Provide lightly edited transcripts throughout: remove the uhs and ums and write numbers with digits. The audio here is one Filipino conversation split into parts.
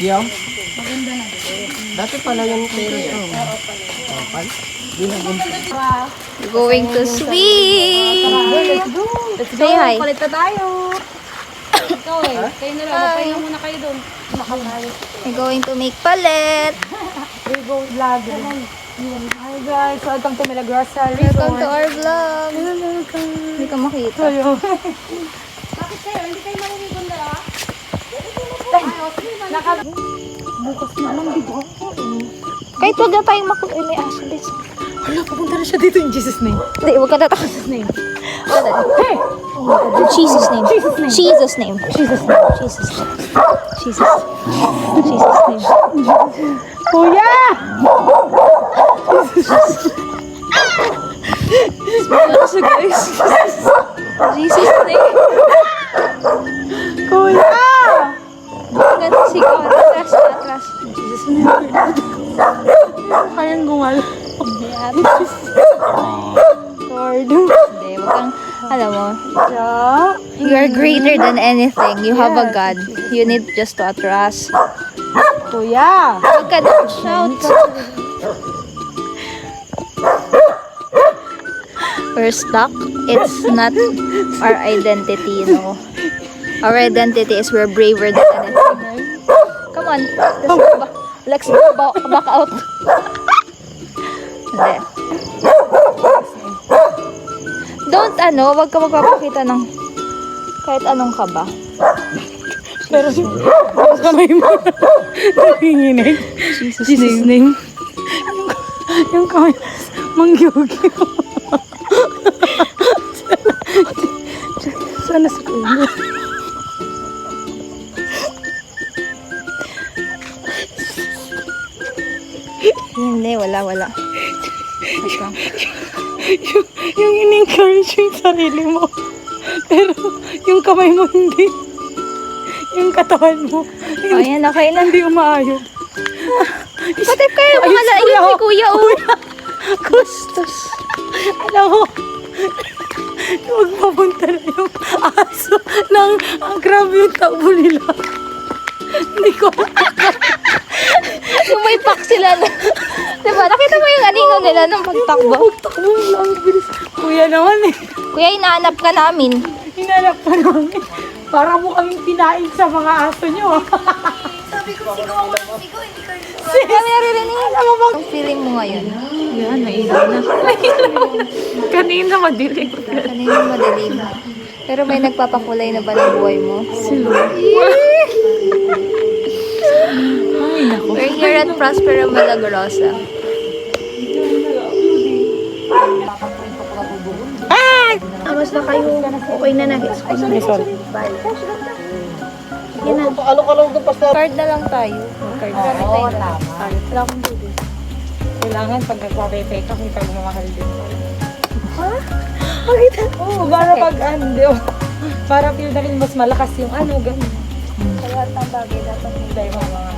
Yaw? Maganda na. Dati pala yung pera yan. Oo pala. We're going to swim! Let's go. Say hi. Palit na tayo. Ikaw eh. Kayo na lang. Magpahinga muna kayo doon. We're going to make palit. We go vlog. Hi guys. Welcome to Milagrosa Resort. Welcome to our vlog. Hindi ka makita. Bakit kayo? Hindi kayo maliligon na ah? Bukas na lang dito. Kahit wag na tayong may aso din. Hala, pupunta na siya dito in Jesus name. Hindi, huwag ka tatakot. Jesus name. Hey! Jesus name. Jesus name. Jesus name. Jesus name. Jesus. Jesus name. Kuya! Ano siya guys? Jesus name. Kuya! Ganun sigaw. Atras, atras. Jesus name. Kayang gumalo. Lord. Hindi, wag kang, alam mo, you are greater than anything. You have a God. You need just to atras. Kuya! Huwag ka na shout. We're stuck. It's not our identity, you know. Our identity is we're braver than anything. Come on. Let's back out. Hindi. Don't wag ka magpapakita ng kahit anong kaba. Pero kamay mo. Nanginginig. Jesus name. Yung kamay mangyugi. Sana sa kuya. Hindi, wala. Yung in-encourage yung sarili mo. Pero yung kamay mo hindi. Yung katawan mo. Ayan, okay na. Hindi umaayos. Patip kayo, mga laing si kuya, oh. Gustos. Alam mo, huwag mapunta na yung aso ng grabe yung takbo nila. Hindi ko. Yung may pack sila na. Diba? Nakita mo yung anino nila nung pagtakbo? Takbo lang. Kuya naman eh. Kuya, hinahanap ka namin. Hinanap pa namin. Para mo kaming tinaig sa mga aso nyo. Sabi ko, sigaw ako ng sigaw, hindi kayo Kami naririnig. Ano bang feeling mo ngayon? Yan, nailaw na. Kanina madilim. Kanina madilim. Pero may nagpapakulay na ba ng buhay mo? Sino? Ay, naku. We're here at Prospero Milagrosa. Amas na kayo. Okay na nag-gets ko. Bye. Yan na. Card na lang tayo. Card na lang tayo. Wala akong dulo. Kailangan pag nagpa-pepe ka, kita mo mahal din. Ha? Oo, para pag para feel na rin mas malakas yung gano'n. Sa lahat ng bagay dapat Hindi mo mga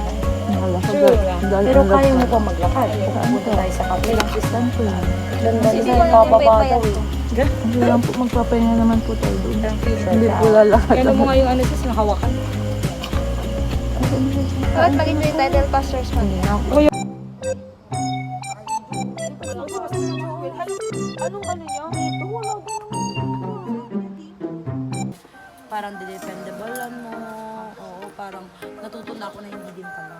pero kaya mo pa maglakad. Pupunta tayo sa kape. Ilang distance po yan. Ganda Hindi na ko yung lang bababa paypay daw ito. eh. Hindi lang po, magpapahinga naman po tayo doon. Hindi po lalakad. Kaya mo nga yung sis na hawakan. Bakit mag-enjoy tayo dahil pastors man? Parang dependable mo. Oo, parang natuto na ako na hindi din pala.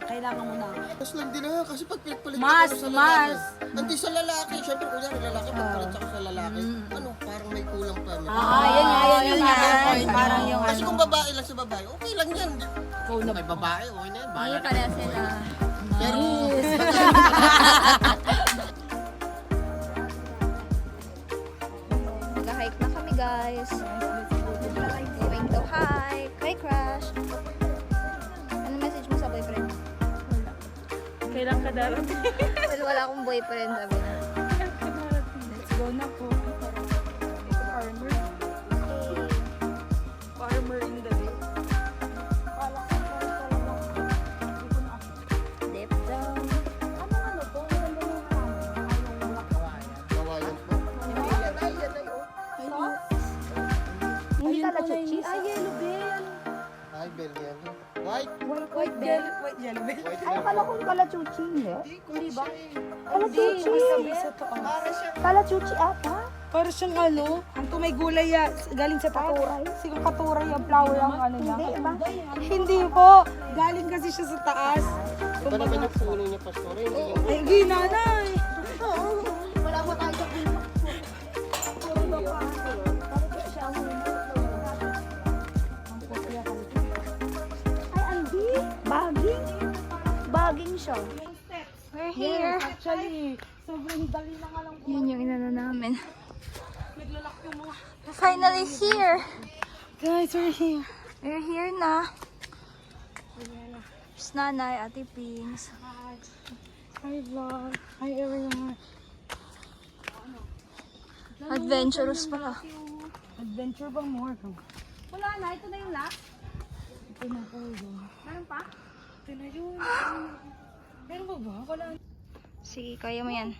Kailangan mo na. Mas lang din na kasi pag pinagpalit Mas, ako sa mas. lalaki. Hindi sa lalaki. Siyempre, kunyari lalaki, pagpalit ako sa lalaki. Ano, parang may kulang pa. Yun nga. Parang yung Kasi kung babae lang sa babae, okay lang yan. Kung may babae, okay na yan. Bahala na. Pareha sila. Pero, Nag-hike na kami guys. Going to hike. Hi Crush. Ano message mo sa boyfriend? Kailan ka darating? Well, wala akong boyfriend. Sabi na. Let's go na po. Farmer. Farmer in the day. Deep down. kawayan po. Hindi ka na cheese. Ay, yellow bell. Ay, bell yan. White. White bell. Chuchi, hindi? Hindi ba? Kala Chuchi. Sa taas. Para siyang Kala Chuchi ata. Para siyang ano, ang may gulay galing sa taas. Siguro katuray yung flower ang ano niya. Hindi ba? Hindi po. Galing kasi siya sa taas. Iba naman yung puno niya, Pastor. Hindi yung Ay, ginanay. Wala mo tayo sa Ay, Andy. Baging. Baging siya. We're here. Actually, sobrang dali na nga lang. Yun yung inano namin. We're finally here. Guys, we're here. We're here na. There's Nanay, Ate Pings. Hi vlog. Hi everyone. Adventurous pala. Adventure bang more? Wala na, ito na yung last. Ito na po yun. Meron pa? Ito na yun. Meron ba ba? Wala. Sige, kaya mo yan.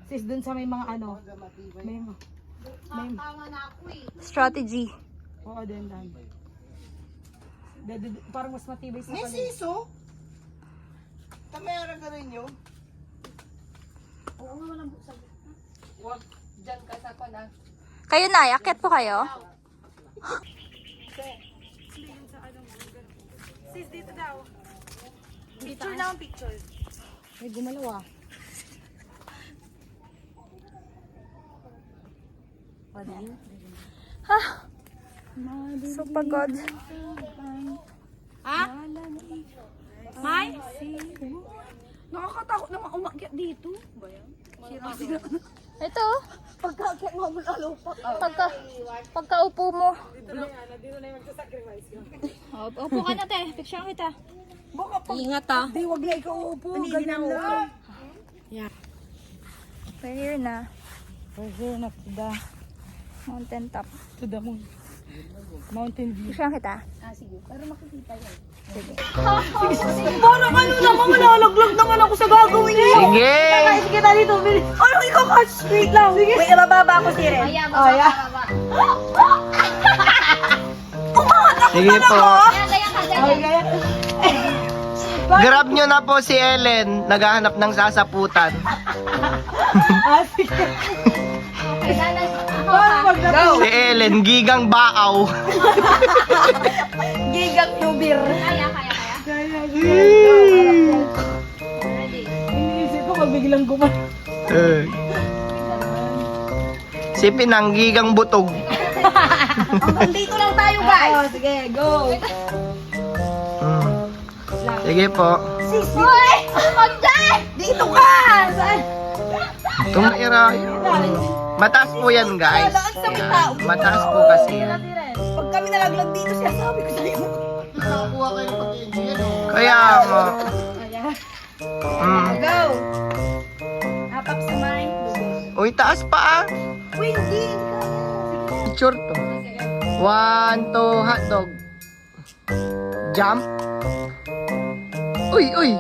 Sis, dun sa may mga ano. May Strategy. Oo, din. Parang mas matibay sa May kanila. siso? Kamera ka rin yun? Kayo na, akit po kayo. Sis, dito daw. Picture lang, picture. Ay, gumalaw ah. So pagod. May? Nakakatakot naman umakyat dito. Ito. Pagkaupo mo. Dito na yung magsasacrifice ko. Upo ka na, te. Picture kita. Ingat ah. Di, wag na ikaw uupo. Ganyan lang. We're here na. We're here na to the Mountain top. moon. Mountain view. Picture kita. Parang ano naman, malalaglag naman ako sa gagawin niyo. Sige! Sige, tayo dito. Ano ikaw catch? Wait lang. Sige. Wait, nabababa ako si Ren. Oh, yeah. Sige po. Okay. Grab nyo na po si Ellen. Naghahanap ng sasaputan. Sige. Parang magdapo. Si Ellen, gigang baaw. Gigang nubir. Kaya. Iniisip ko pag biglang gumawa. Si Pinang, gigang butog. Dito lang tayo, guys. Oh, sige, go. Sige po. Hoy! Huwag dyan! Dito ka! Saan? Tumira yun. Mataas po yan, guys. Yan. Mataas po kasi yan. Pag kami nalaglag dito, siya sabi ko sa'yo. Nakakuha kayo ng pag-enjoy, ano? Kaya mo. Go! Apak sa mind. Uy, taas pa ah. Windy! Picture to. 1, 2, hotdog. Jump. Uy, uy.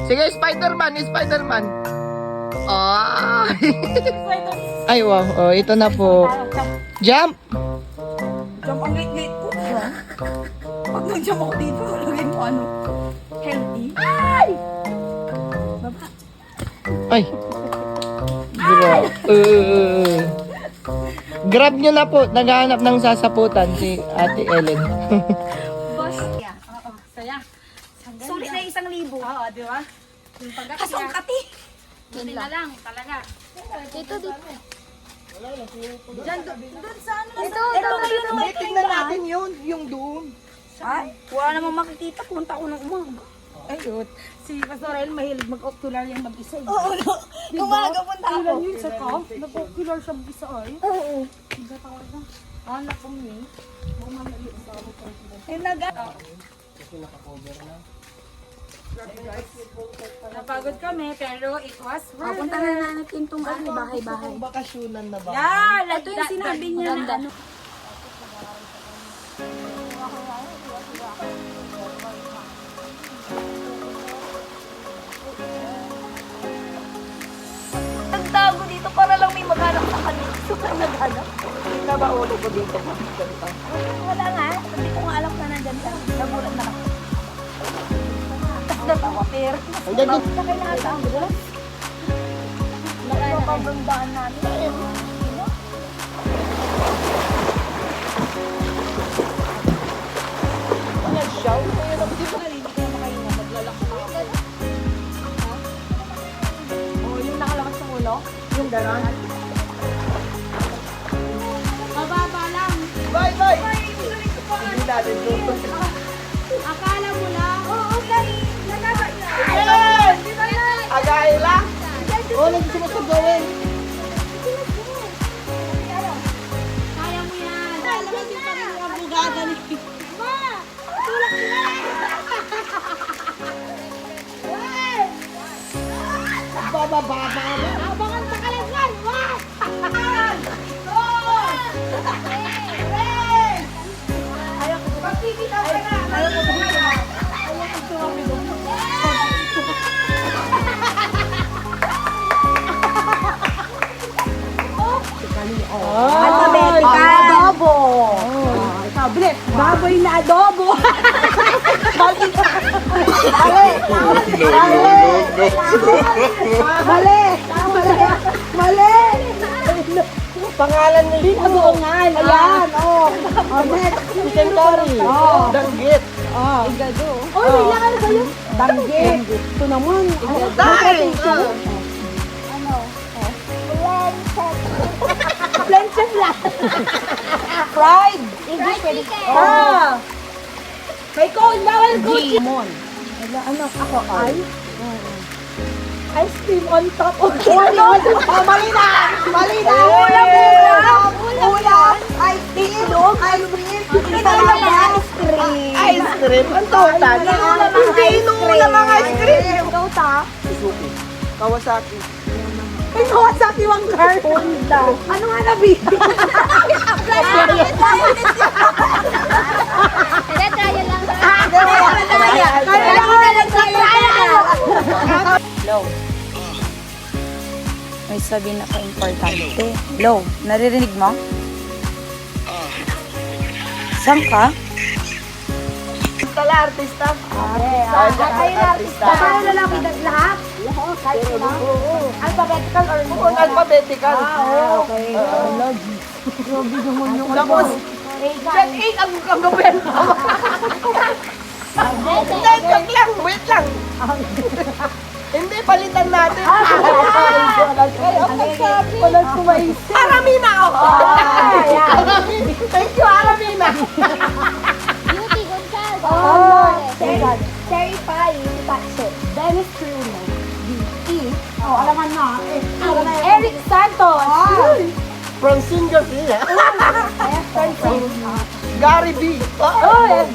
Sige, Spider-Man. Ah. Ay, wow. Oh, ito na po. Jump. Jump ang late-late ko. Pag nag-jump ako dito, lagay mo ano? Healthy. Ay. Grab nyo na po. Naghahanap ng sasaputan si Ate Ellen. Sulit na 1,000. Oo, di ba? Kasungkati. Buti na lang, talaga. Dito. Doon sa ano? Ito. Hindi, tingnan natin yun, yung doon. Ay, wala namang makikita. Pumunta ako ng umaga. Ayun. Si Pastor El mahilig mag-ocular yan mag-isa. Oo, no. Umaga punta ako. Ilan yun sa top? Nag-ocular siya mag-isa ay? Oo. Nagkatawag na. Anak ko niya. Bumamali sa ako. Eh, napagod kami, pero it was worth it. Punta na natin itong bahay-bahay. Bakasyonan na ba? Yeah, ito yung sinabi niya na ano. Nagtago dito para lang may maghanap sa kanila. Super naghanap. Hindi na ba ulo ko dito? Wala nga. Hindi ko nga alam na nandyan siya. Nagulat na lang. natawa, pero. Ang ganda. Pabandaan namin. Yung nakalakas ng ulo? Yung gano'n? Mababa lang. Bye, bye! Hindi natin ito. Akala mo lang. Oo, dali. Yes! Agay lang! Oh, nagsusunod gawin. Kaya mo yan. Kaya mo yan. Abogada ni. Ma! Tulak mo yan. Bababa. Abangan sa kalaslan. Wow! Alphabetical. Adobo. Ikaw, bilis. Baboy na adobo. Mali. Pangalan niya yun. Adoongan. Ayan. Oh. Next. Sentori. Danggit. Oy, may lakal ba yun? Danggit. Ito naman. Dahil! Planchet lang. Fried. Ah. May cone. Bawal Gucci. Ano? Ako ay? Ice cream on top of it. Oh, mali na! Mali na! Ulam! Ice cream! Ice cream! Hindi talaga ice cream! Ice cream? Ang total? Hindi inuulam ang ice cream! Ikaw ta? Suzuki. Kawasaki. May Kawasaki wang car. Honda. Ano nga nabi? Trial lang. Kaya ko na nag-trial. Low. May sabihin ako importante. Low, naririnig mo? Saan ka? Tala, artista. Ay, artista. Paano lalaki lahat? Kahit sila? Alphabetical or no? Kung alphabetical. Okay. Tapos, Gen 8 ang gobyerno. Hindi, joke lang. Wait lang. Hindi, palitan natin. Walang kumaisip. Aramina ako. Thank you, Aramina. Beauty Gonzales. Cherry pie. Dennis Truno. Oh, alaman na. Eric Santos. Francine Garcia. Gary B. Oh, Wait.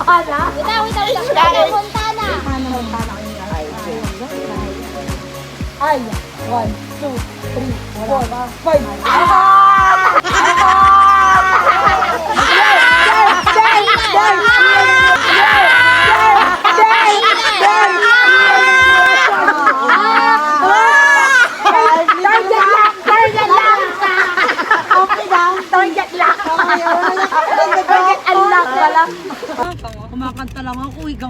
Ana. Montana. Ay, 1, 2, 3, Kumakanta lang ako, ikaw.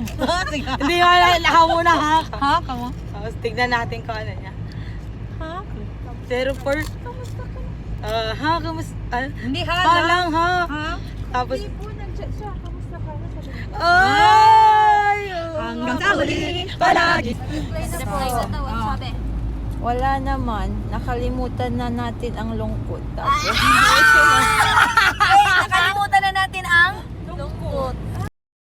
Hindi nga lang muna, ha? Ha? Kamo? Tapos tignan natin kung ano niya. Ha? 04? Kamusta ka? Ha? Kamusta? Hindi ha lang, ha? Ha? Tapos... Hindi po, nandiyan siya. Kamusta ka? Ay! Hanggang sa huli, palagi. Sabi. Wala naman. Nakalimutan na natin ang lungkot. Tapos...